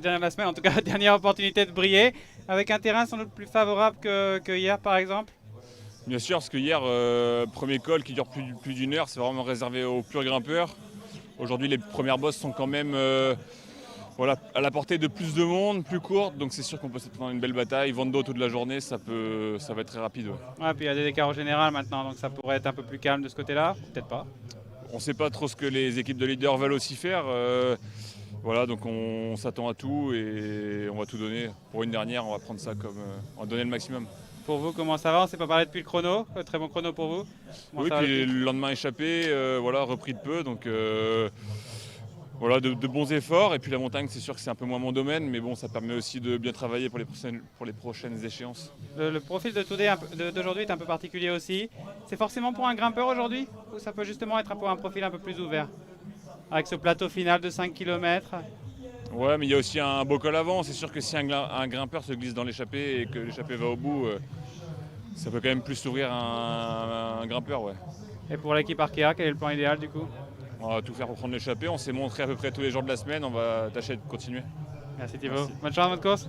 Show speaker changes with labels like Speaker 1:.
Speaker 1: dernière de la semaine, en tout cas dernière opportunité de briller, avec un terrain sans doute plus favorable que hier par exemple.
Speaker 2: Bien sûr, parce que hier, premier col qui dure plus d'une heure, c'est vraiment réservé aux purs grimpeurs. Aujourd'hui, les premières bosses sont quand même voilà, à la portée de plus de monde, plus courtes, donc c'est sûr qu'on peut s'attendre à une belle bataille. Vent d'eau toute la journée, ça va être très rapide. Ouais.
Speaker 1: Ouais, puis il y a des écarts au général maintenant, donc ça pourrait être un peu plus calme de ce côté-là, ou peut-être pas.
Speaker 2: On ne sait pas trop ce que les équipes de leaders veulent aussi faire. Voilà, donc on s'attend à tout et on va tout donner. Pour une dernière, on va prendre ça comme on va donner le maximum.
Speaker 1: Pour vous, comment ça va? On ne s'est pas parlé depuis le chrono, très bon chrono pour vous. Comment
Speaker 2: Oui,
Speaker 1: ça va
Speaker 2: puis
Speaker 1: depuis?
Speaker 2: le lendemain échappé, voilà, repris de peu, donc voilà, de bons efforts. Et puis la montagne, c'est sûr que c'est un peu moins mon domaine, mais bon, ça permet aussi de bien travailler pour les prochaines échéances.
Speaker 1: Le profil de Today d'aujourd'hui est un peu particulier aussi. C'est forcément pour un grimpeur aujourd'hui, ou ça peut justement être pour un profil un peu plus ouvert? Avec ce plateau final de 5 km.
Speaker 2: Ouais, mais il y a aussi un beau col avant. C'est sûr que si un grimpeur se glisse dans l'échappée et que l'échappée va au bout, ça peut quand même plus s'ouvrir à un grimpeur, ouais.
Speaker 1: Et pour l'équipe Arkea, quel est le plan idéal du coup?
Speaker 2: On va tout faire pour prendre l'échappée. On s'est montré à peu près tous les jours de la semaine. On va tâcher de continuer.
Speaker 1: Merci Thibaut.
Speaker 2: Merci.
Speaker 1: Bonne chance, bonne course.